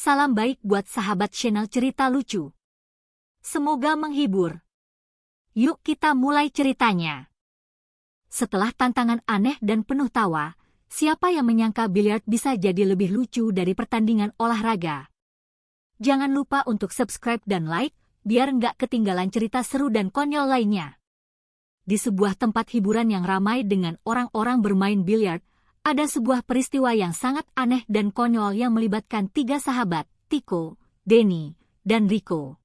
Salam baik buat sahabat channel cerita lucu. Semoga menghibur. Yuk kita mulai ceritanya. Setelah tantangan aneh dan penuh tawa, siapa yang menyangka biliar bisa jadi lebih lucu dari pertandingan olahraga? Jangan lupa untuk subscribe dan like, biar nggak ketinggalan cerita seru dan konyol lainnya. Di sebuah tempat hiburan yang ramai dengan orang-orang bermain biliar, ada sebuah peristiwa yang sangat aneh dan konyol yang melibatkan 3 sahabat, Tiko, Denny, dan Rico.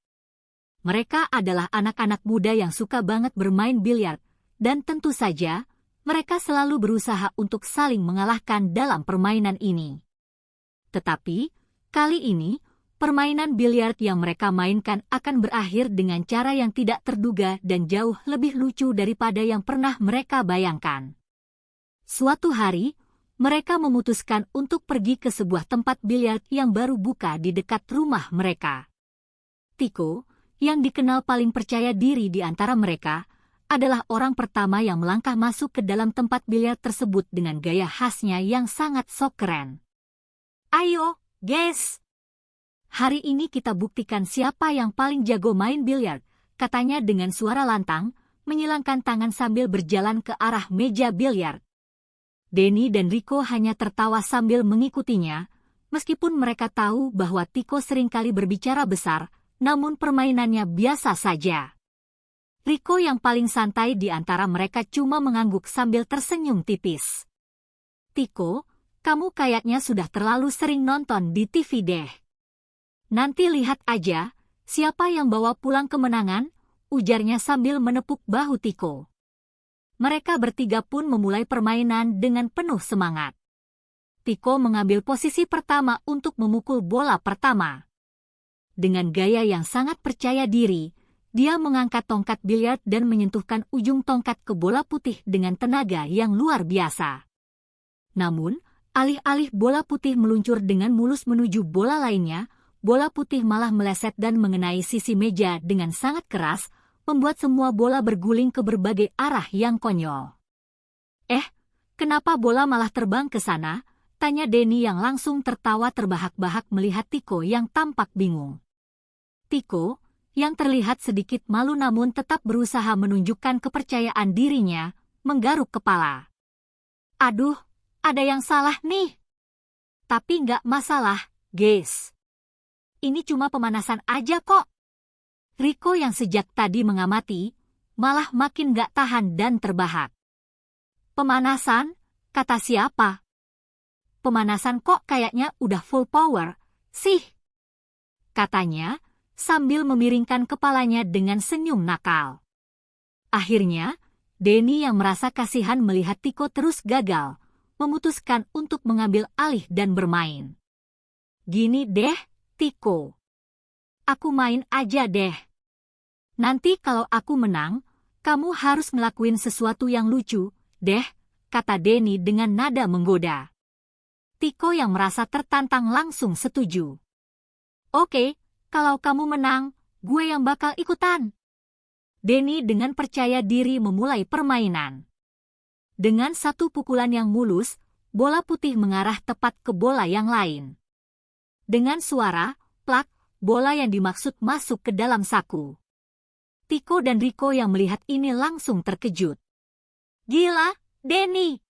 Mereka adalah anak-anak muda yang suka banget bermain biliar, dan tentu saja, mereka selalu berusaha untuk saling mengalahkan dalam permainan ini. Tetapi, kali ini, permainan biliar yang mereka mainkan akan berakhir dengan cara yang tidak terduga dan jauh lebih lucu daripada yang pernah mereka bayangkan. Suatu hari, mereka memutuskan untuk pergi ke sebuah tempat biliar yang baru buka di dekat rumah mereka. Tiko, yang dikenal paling percaya diri di antara mereka, adalah orang pertama yang melangkah masuk ke dalam tempat biliar tersebut dengan gaya khasnya yang sangat sok keren. "Ayo, guys! Hari ini kita buktikan siapa yang paling jago main biliar," katanya dengan suara lantang, menyilangkan tangan sambil berjalan ke arah meja biliar. Denny dan Rico hanya tertawa sambil mengikutinya, meskipun mereka tahu bahwa Tiko seringkali berbicara besar, namun permainannya biasa saja. Rico yang paling santai di antara mereka cuma mengangguk sambil tersenyum tipis. "Tiko, kamu kayaknya sudah terlalu sering nonton di TV deh. Nanti lihat aja, siapa yang bawa pulang kemenangan," ujarnya sambil menepuk bahu Tiko. Mereka bertiga pun memulai permainan dengan penuh semangat. Tiko mengambil posisi pertama untuk memukul bola pertama. Dengan gaya yang sangat percaya diri, dia mengangkat tongkat biliar dan menyentuhkan ujung tongkat ke bola putih dengan tenaga yang luar biasa. Namun, alih-alih bola putih meluncur dengan mulus menuju bola lainnya, bola putih malah meleset dan mengenai sisi meja dengan sangat keras, membuat semua bola berguling ke berbagai arah yang konyol. Kenapa bola malah terbang ke sana?" tanya Denny yang langsung tertawa terbahak-bahak melihat Tiko yang tampak bingung. Tiko, yang terlihat sedikit malu namun tetap berusaha menunjukkan kepercayaan dirinya, menggaruk kepala. "Aduh, ada yang salah nih. Tapi nggak masalah, guys. Ini cuma pemanasan aja kok." Rico yang sejak tadi mengamati, malah makin gak tahan dan terbahak. "Pemanasan? Kata siapa? Pemanasan kok kayaknya udah full power, sih?" katanya, sambil memiringkan kepalanya dengan senyum nakal. Akhirnya, Denny yang merasa kasihan melihat Tiko terus gagal, memutuskan untuk mengambil alih dan bermain. "Gini deh, Tiko. Aku main aja deh. Nanti kalau aku menang, kamu harus ngelakuin sesuatu yang lucu, deh," kata Denny dengan nada menggoda. Tiko yang merasa tertantang langsung setuju. "Oke, kalau kamu menang, gue yang bakal ikutan." Denny dengan percaya diri memulai permainan. Dengan satu pukulan yang mulus, bola putih mengarah tepat ke bola yang lain. Dengan suara, plak, bola yang dimaksud masuk ke dalam saku. Tiko dan Rico yang melihat ini langsung terkejut. "Gila, Denny!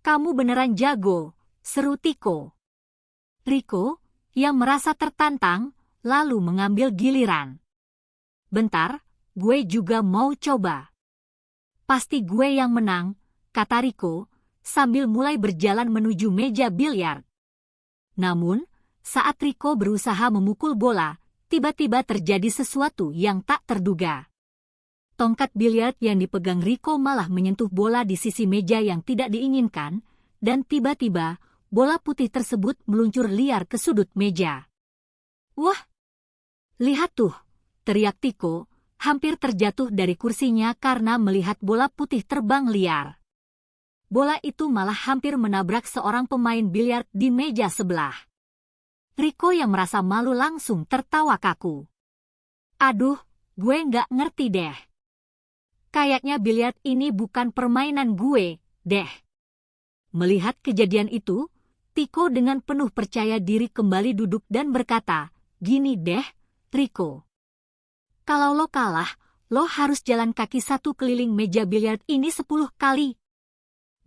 Kamu beneran jago," seru Tiko. Rico, yang merasa tertantang, lalu mengambil giliran. "Bentar, gue juga mau coba. Pasti gue yang menang," kata Rico, sambil mulai berjalan menuju meja biliar. Namun, saat Rico berusaha memukul bola, tiba-tiba terjadi sesuatu yang tak terduga. Tongkat biliar yang dipegang Rico malah menyentuh bola di sisi meja yang tidak diinginkan, dan tiba-tiba bola putih tersebut meluncur liar ke sudut meja. "Wah! Lihat tuh!" teriak Tiko, hampir terjatuh dari kursinya karena melihat bola putih terbang liar. Bola itu malah hampir menabrak seorang pemain biliar di meja sebelah. Rico yang merasa malu langsung tertawa kaku. "Aduh, gue nggak ngerti deh. Kayaknya biliar ini bukan permainan gue, deh." Melihat kejadian itu, Tiko dengan penuh percaya diri kembali duduk dan berkata, "Gini deh, Rico. Kalau lo kalah, lo harus jalan kaki 1 keliling meja biliar ini 10 kali."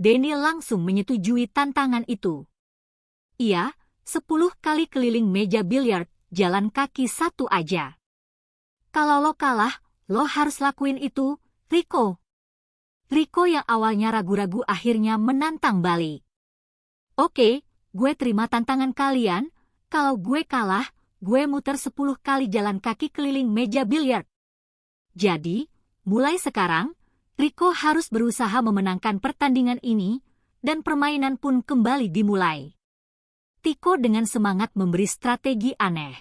Denny langsung menyetujui tantangan itu. Iya, 10 kali keliling meja biliar, jalan kaki 1 aja. Kalau lo kalah, lo harus lakuin itu, Rico. Rico yang awalnya ragu-ragu akhirnya menantang balik. "Oke, gue terima tantangan kalian. Kalau gue kalah, gue muter 10 kali jalan kaki keliling meja biliar." Jadi, mulai sekarang, Rico harus berusaha memenangkan pertandingan ini, dan permainan pun kembali dimulai. Tiko dengan semangat memberi strategi aneh.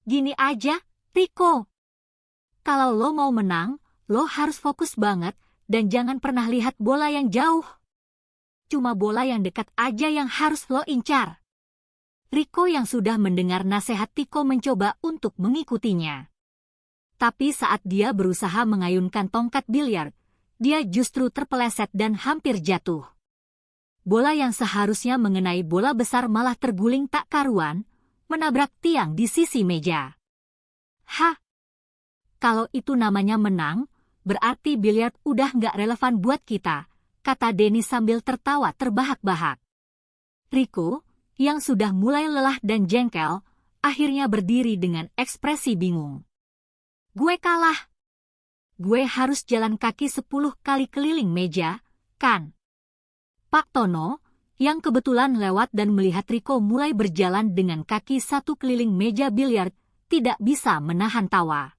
"Gini aja, Rico. Kalau lo mau menang, lo harus fokus banget, dan jangan pernah lihat bola yang jauh. Cuma bola yang dekat aja yang harus lo incar." Rico yang sudah mendengar nasihat Tiko mencoba untuk mengikutinya. Tapi saat dia berusaha mengayunkan tongkat biliar, dia justru terpeleset dan hampir jatuh. Bola yang seharusnya mengenai bola besar malah terguling tak karuan, menabrak tiang di sisi meja. "Hah? Kalau itu namanya menang, berarti biliar udah nggak relevan buat kita," kata Denny sambil tertawa terbahak-bahak. Rico, yang sudah mulai lelah dan jengkel, akhirnya berdiri dengan ekspresi bingung. "Gue kalah. Gue harus jalan kaki 10 kali keliling meja, kan?" Pak Tono, yang kebetulan lewat dan melihat Rico mulai berjalan dengan kaki 1 keliling meja biliar, tidak bisa menahan tawa.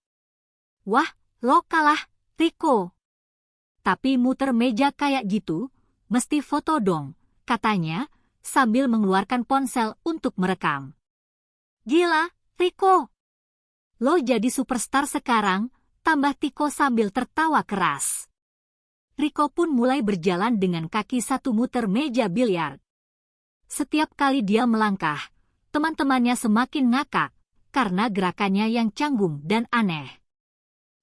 "Wah, lo kalah, Rico. Tapi muter meja kayak gitu, mesti foto dong," katanya, sambil mengeluarkan ponsel untuk merekam. "Gila, Rico. Lo jadi superstar sekarang," tambah Tiko sambil tertawa keras. Rico pun mulai berjalan dengan kaki 1 muter meja biliar. Setiap kali dia melangkah, teman-temannya semakin ngakak, karena gerakannya yang canggung dan aneh.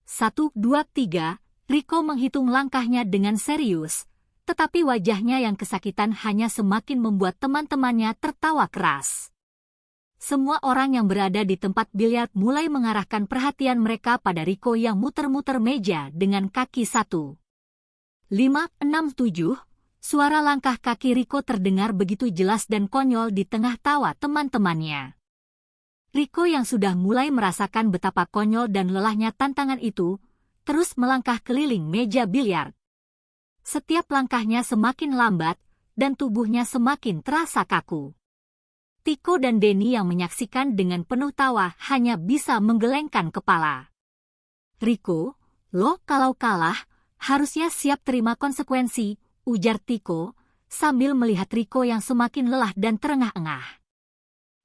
1, 2, 3, Rico menghitung langkahnya dengan serius, tetapi wajahnya yang kesakitan hanya semakin membuat teman-temannya tertawa keras. Semua orang yang berada di tempat biliar mulai mengarahkan perhatian mereka pada Rico yang muter-muter meja dengan kaki 1. 5, 6, 7, suara langkah kaki Rico terdengar begitu jelas dan konyol di tengah tawa teman-temannya. Rico yang sudah mulai merasakan betapa konyol dan lelahnya tantangan itu, terus melangkah keliling meja biliar. Setiap langkahnya semakin lambat, dan tubuhnya semakin terasa kaku. Tiko dan Denny yang menyaksikan dengan penuh tawa hanya bisa menggelengkan kepala. "Rico, lo kalau kalah, harusnya siap terima konsekuensi," ujar Tiko, sambil melihat Rico yang semakin lelah dan terengah-engah.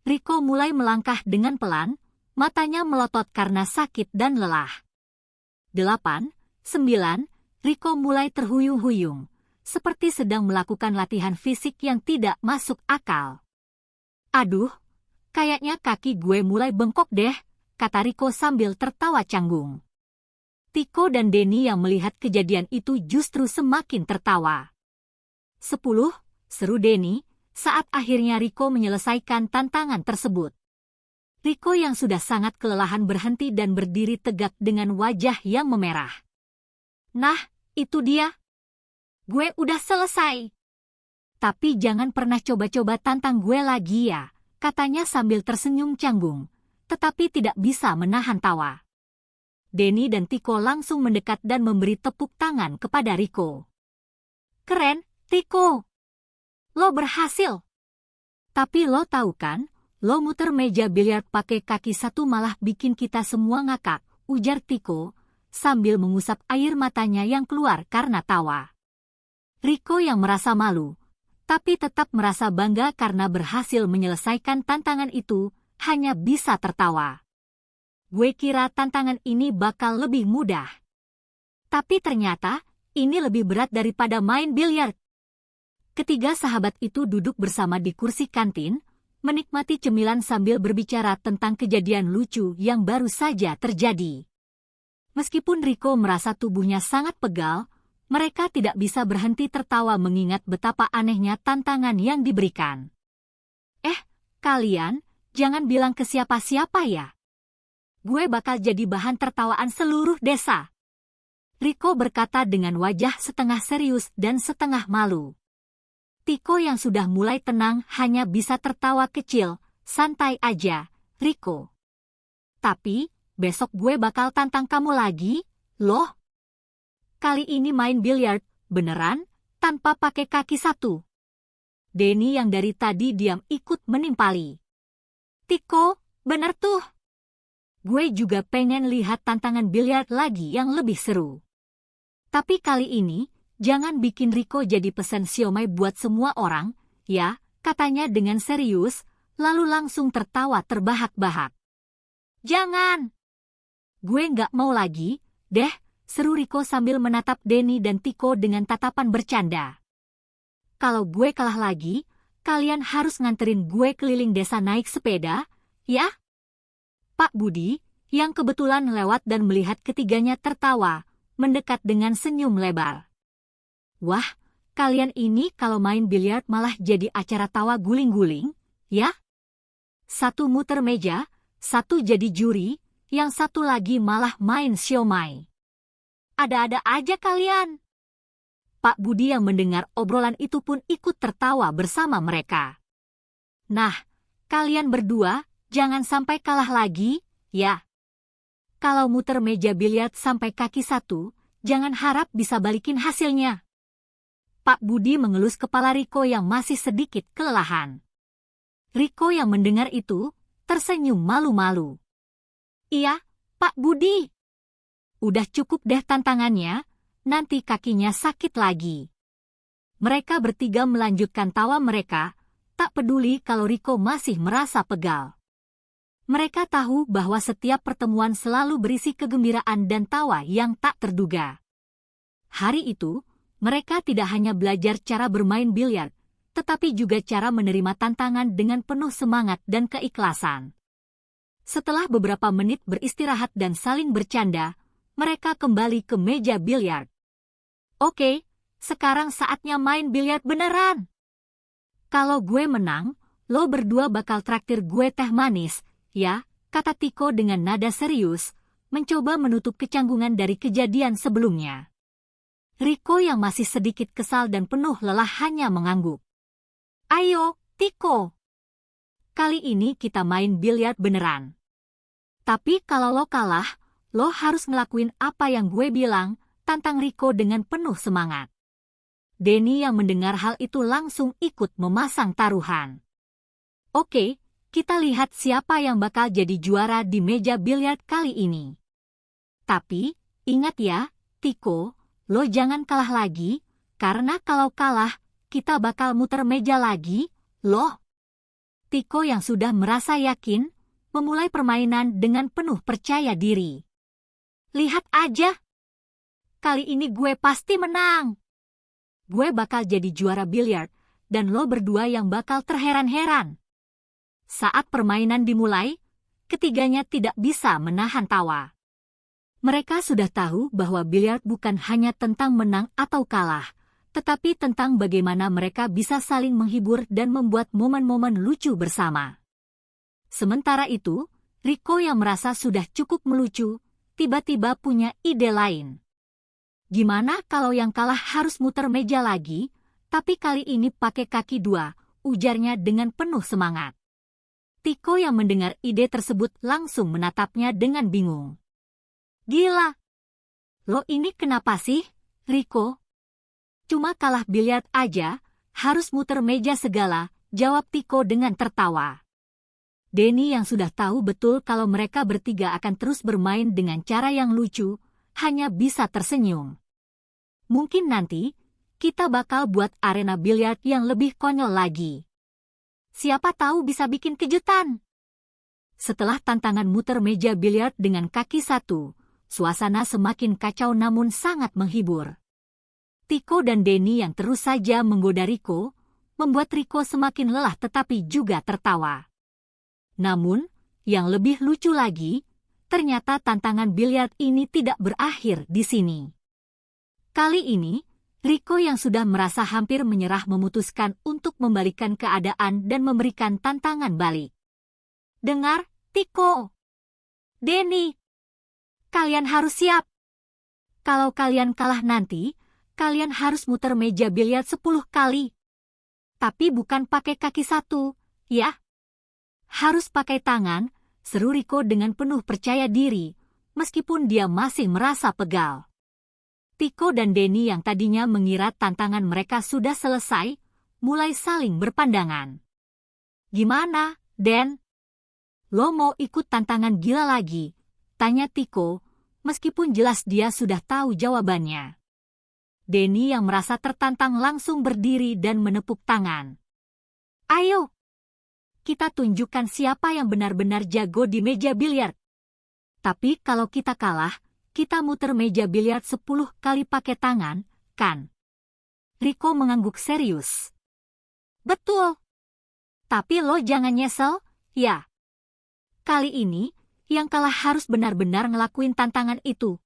Rico mulai melangkah dengan pelan, matanya melotot karena sakit dan lelah. 8, 9, Rico mulai terhuyung-huyung, seperti sedang melakukan latihan fisik yang tidak masuk akal. "Aduh, kayaknya kaki gue mulai bengkok deh," kata Rico sambil tertawa canggung. Tiko dan Denny yang melihat kejadian itu justru semakin tertawa. 10, seru Denny, saat akhirnya Rico menyelesaikan tantangan tersebut. Rico yang sudah sangat kelelahan berhenti dan berdiri tegak dengan wajah yang memerah. "Nah, itu dia. Gue udah selesai. Tapi jangan pernah coba-coba tantang gue lagi ya," katanya sambil tersenyum canggung, tetapi tidak bisa menahan tawa. Denny dan Tiko langsung mendekat dan memberi tepuk tangan kepada Rico. "Keren, Tiko. Lo berhasil. Tapi lo tahu kan, lo muter meja biliar pakai kaki 1 malah bikin kita semua ngakak," ujar Tiko, sambil mengusap air matanya yang keluar karena tawa. Rico yang merasa malu, tapi tetap merasa bangga karena berhasil menyelesaikan tantangan itu, hanya bisa tertawa. "Gue kira tantangan ini bakal lebih mudah. Tapi ternyata, ini lebih berat daripada main biliar." Ketiga sahabat itu duduk bersama di kursi kantin, menikmati cemilan sambil berbicara tentang kejadian lucu yang baru saja terjadi. Meskipun Rico merasa tubuhnya sangat pegal, mereka tidak bisa berhenti tertawa mengingat betapa anehnya tantangan yang diberikan. Kalian jangan bilang ke siapa-siapa ya. Gue bakal jadi bahan tertawaan seluruh desa. Rico berkata dengan wajah setengah serius dan setengah malu. Tiko yang sudah mulai tenang hanya bisa tertawa kecil. Santai aja, Rico. Tapi, besok gue bakal tantang kamu lagi, loh. Kali ini main biliar, beneran, tanpa pakai kaki satu. Denny yang dari tadi diam ikut menimpali. Tiko, bener tuh. Gue juga pengen lihat tantangan biliar lagi yang lebih seru. Tapi kali ini, jangan bikin Rico jadi pesan siomay buat semua orang, ya, katanya dengan serius, lalu langsung tertawa terbahak-bahak. Jangan! Gue nggak mau lagi, deh, seru Rico sambil menatap Denny dan Tiko dengan tatapan bercanda. Kalau gue kalah lagi, kalian harus nganterin gue keliling desa naik sepeda, ya? Pak Budi, yang kebetulan lewat dan melihat ketiganya tertawa, mendekat dengan senyum lebar. Wah, kalian ini kalau main biliar malah jadi acara tawa guling-guling, ya? Satu muter meja, satu jadi juri, yang satu lagi malah main siomay. Ada-ada aja kalian. Pak Budi yang mendengar obrolan itu pun ikut tertawa bersama mereka. Nah, kalian berdua jangan sampai kalah lagi, ya. Kalau muter meja biliar sampai kaki satu, jangan harap bisa balikin hasilnya. Pak Budi mengelus kepala Rico yang masih sedikit kelelahan. Rico yang mendengar itu, tersenyum malu-malu. Iya, Pak Budi. Udah cukup deh tantangannya. Nanti kakinya sakit lagi. Mereka bertiga melanjutkan tawa mereka, tak peduli kalau Rico masih merasa pegal. Mereka tahu bahwa setiap pertemuan selalu berisi kegembiraan dan tawa yang tak terduga. Hari itu, mereka tidak hanya belajar cara bermain biliar, tetapi juga cara menerima tantangan dengan penuh semangat dan keikhlasan. Setelah beberapa menit beristirahat dan saling bercanda, mereka kembali ke meja biliar. Oke, sekarang saatnya main biliar beneran. Kalau gue menang, lo berdua bakal traktir gue teh manis, ya, kata Tiko dengan nada serius, mencoba menutup kecanggungan dari kejadian sebelumnya. Rico yang masih sedikit kesal dan penuh lelah hanya mengangguk. Ayo, Tiko. Kali ini kita main biliar beneran. Tapi kalau lo kalah, lo harus ngelakuin apa yang gue bilang, tantang Rico dengan penuh semangat. Denny yang mendengar hal itu langsung ikut memasang taruhan. Oke, kita lihat siapa yang bakal jadi juara di meja biliar kali ini. Tapi, ingat ya, Tiko, lo jangan kalah lagi, karena kalau kalah, kita bakal muter meja lagi, loh. Tiko yang sudah merasa yakin, memulai permainan dengan penuh percaya diri. Lihat aja. Kali ini gue pasti menang. Gue bakal jadi juara biliar, dan lo berdua yang bakal terheran-heran. Saat permainan dimulai, ketiganya tidak bisa menahan tawa. Mereka sudah tahu bahwa biliar bukan hanya tentang menang atau kalah, tetapi tentang bagaimana mereka bisa saling menghibur dan membuat momen-momen lucu bersama. Sementara itu, Rico yang merasa sudah cukup melucu, tiba-tiba punya ide lain. Gimana kalau yang kalah harus muter meja lagi, tapi kali ini pakai kaki dua, ujarnya dengan penuh semangat. Tiko yang mendengar ide tersebut langsung menatapnya dengan bingung. Gila! Lo ini kenapa sih, Rico? Cuma kalah biliar aja, harus muter meja segala, jawab Tiko dengan tertawa. Denny yang sudah tahu betul kalau mereka bertiga akan terus bermain dengan cara yang lucu, hanya bisa tersenyum. Mungkin nanti, kita bakal buat arena biliar yang lebih konyol lagi. Siapa tahu bisa bikin kejutan. Setelah tantangan muter meja biliar dengan kaki satu, suasana semakin kacau namun sangat menghibur. Tiko dan Denny yang terus saja menggoda Rico, membuat Rico semakin lelah tetapi juga tertawa. Namun, yang lebih lucu lagi, ternyata tantangan biliar ini tidak berakhir di sini. Kali ini, Riko yang sudah merasa hampir menyerah memutuskan untuk membalikan keadaan dan memberikan tantangan balik. Dengar, Tiko. Denny. Kalian harus siap. Kalau kalian kalah nanti, kalian harus muter meja biliar 10 kali. Tapi bukan pakai kaki satu, ya. Harus pakai tangan, seru Riko dengan penuh percaya diri, meskipun dia masih merasa pegal. Tiko dan Denny yang tadinya mengira tantangan mereka sudah selesai, mulai saling berpandangan. Gimana, Den? Lo mau ikut tantangan gila lagi? Tanya Tiko, meskipun jelas dia sudah tahu jawabannya. Denny yang merasa tertantang langsung berdiri dan menepuk tangan. Ayo, kita tunjukkan siapa yang benar-benar jago di meja biliar. Tapi kalau kita kalah, kita muter meja biliar 10 kali pakai tangan, kan? Riko mengangguk serius. Betul. Tapi lo jangan nyesel, ya. Kali ini, yang kalah harus benar-benar ngelakuin tantangan itu.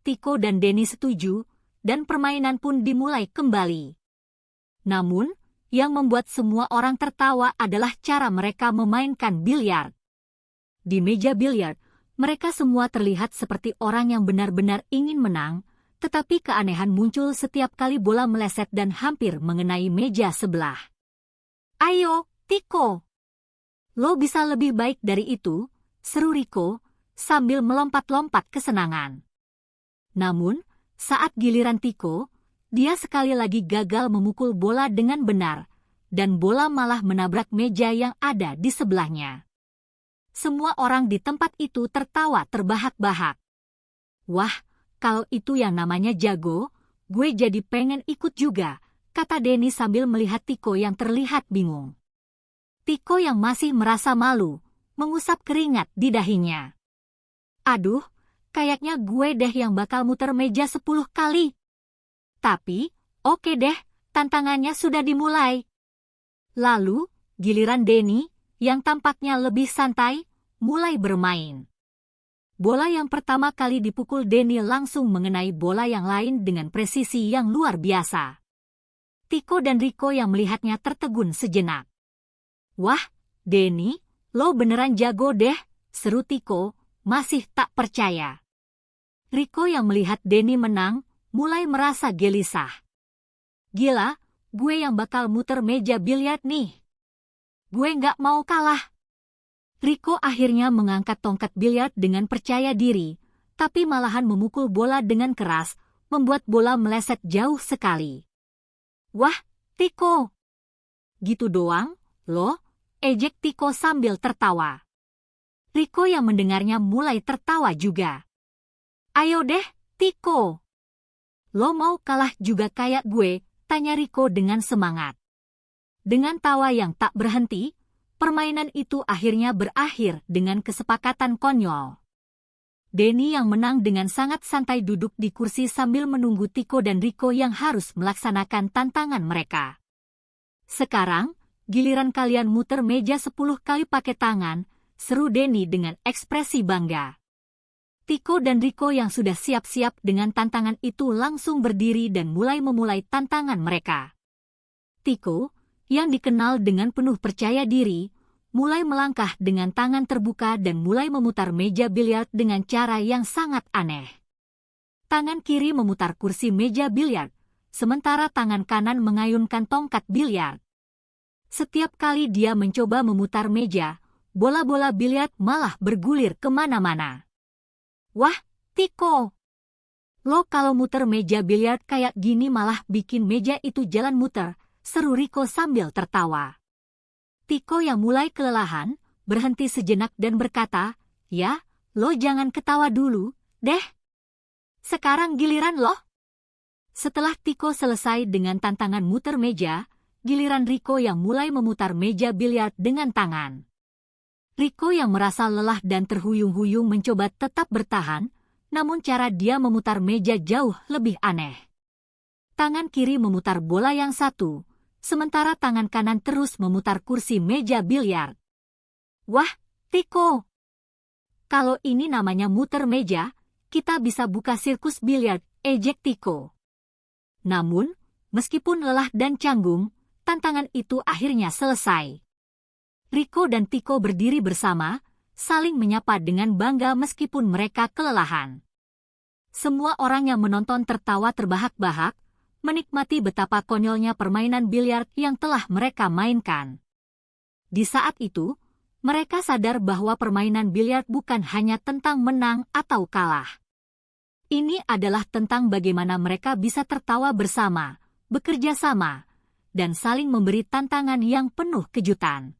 Tiko dan Denny setuju, dan permainan pun dimulai kembali. Namun, yang membuat semua orang tertawa adalah cara mereka memainkan biliar. Di meja biliar, mereka semua terlihat seperti orang yang benar-benar ingin menang, tetapi keanehan muncul setiap kali bola meleset dan hampir mengenai meja sebelah. Ayo, Tiko. Lo bisa lebih baik dari itu, seru Riko, sambil melompat-lompat kesenangan. Namun, saat giliran Tiko, dia sekali lagi gagal memukul bola dengan benar, dan bola malah menabrak meja yang ada di sebelahnya. Semua orang di tempat itu tertawa terbahak-bahak. Wah, kalau itu yang namanya jago, gue jadi pengen ikut juga, kata Denny sambil melihat Tiko yang terlihat bingung. Tiko yang masih merasa malu, mengusap keringat di dahinya. Aduh, kayaknya gue deh yang bakal muter meja 10 kali. Tapi, oke deh, tantangannya sudah dimulai. Lalu, giliran Denny, yang tampaknya lebih santai, mulai bermain. Bola yang pertama kali dipukul Denny langsung mengenai bola yang lain dengan presisi yang luar biasa. Tiko dan Riko yang melihatnya tertegun sejenak. Wah, Denny, lo beneran jago deh, seru Tiko, masih tak percaya. Riko yang melihat Denny menang, mulai merasa gelisah. Gila, gue yang bakal muter meja biliar nih. Gue nggak mau kalah. Riko akhirnya mengangkat tongkat biliar dengan percaya diri, tapi malahan memukul bola dengan keras, membuat bola meleset jauh sekali. Wah, Tiko. Gitu doang, lo? Ejek Tiko sambil tertawa. Riko yang mendengarnya mulai tertawa juga. Ayo deh, Tiko. Lo mau kalah juga kayak gue? Tanya Riko dengan semangat. Dengan tawa yang tak berhenti, permainan itu akhirnya berakhir dengan kesepakatan konyol. Denny yang menang dengan sangat santai duduk di kursi sambil menunggu Tiko dan Riko yang harus melaksanakan tantangan mereka. Sekarang, giliran kalian muter meja 10 kali pakai tangan, seru Denny dengan ekspresi bangga. Tiko dan Riko yang sudah siap-siap dengan tantangan itu langsung berdiri dan memulai tantangan mereka. Tiko, yang dikenal dengan penuh percaya diri, mulai melangkah dengan tangan terbuka dan mulai memutar meja biliar dengan cara yang sangat aneh. Tangan kiri memutar kursi meja biliar, sementara tangan kanan mengayunkan tongkat biliar. Setiap kali dia mencoba memutar meja, bola-bola biliar malah bergulir kemana-mana. Wah, Tiko. Lo kalau muter meja biliar kayak gini malah bikin meja itu jalan muter, seru Riko sambil tertawa. Tiko yang mulai kelelahan, berhenti sejenak dan berkata, ya, lo jangan ketawa dulu, deh. Sekarang giliran lo. Setelah Tiko selesai dengan tantangan muter meja, giliran Riko yang mulai memutar meja biliar dengan tangan. Riko yang merasa lelah dan terhuyung-huyung mencoba tetap bertahan, namun cara dia memutar meja jauh lebih aneh. Tangan kiri memutar bola yang satu, sementara tangan kanan terus memutar kursi meja biliar. Wah, Tiko! Kalau ini namanya muter meja, kita bisa buka sirkus biliar, ejek Tiko. Namun, meskipun lelah dan canggung, tantangan itu akhirnya selesai. Rico dan Tiko berdiri bersama, saling menyapa dengan bangga meskipun mereka kelelahan. Semua orang yang menonton tertawa terbahak-bahak, menikmati betapa konyolnya permainan biliar yang telah mereka mainkan. Di saat itu, mereka sadar bahwa permainan biliar bukan hanya tentang menang atau kalah. Ini adalah tentang bagaimana mereka bisa tertawa bersama, bekerja sama, dan saling memberi tantangan yang penuh kejutan.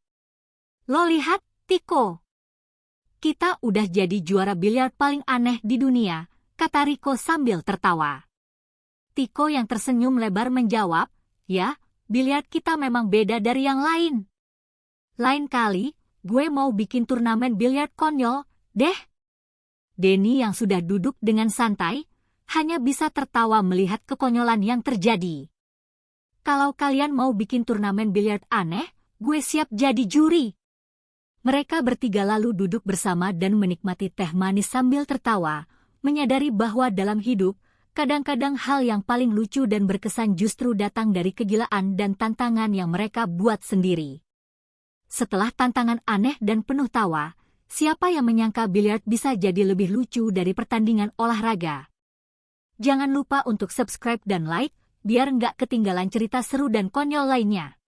Lo lihat, Tiko. Kita udah jadi juara biliar paling aneh di dunia, kata Rico sambil tertawa. Tiko yang tersenyum lebar menjawab, ya, biliar kita memang beda dari yang lain. Lain kali, gue mau bikin turnamen biliar konyol, deh. Denny yang sudah duduk dengan santai, hanya bisa tertawa melihat kekonyolan yang terjadi. Kalau kalian mau bikin turnamen biliar aneh, gue siap jadi juri. Mereka bertiga lalu duduk bersama dan menikmati teh manis sambil tertawa, menyadari bahwa dalam hidup, kadang-kadang hal yang paling lucu dan berkesan justru datang dari kegilaan dan tantangan yang mereka buat sendiri. Setelah tantangan aneh dan penuh tawa, siapa yang menyangka biliar bisa jadi lebih lucu dari pertandingan olahraga? Jangan lupa untuk subscribe dan like, biar nggak ketinggalan cerita seru dan konyol lainnya.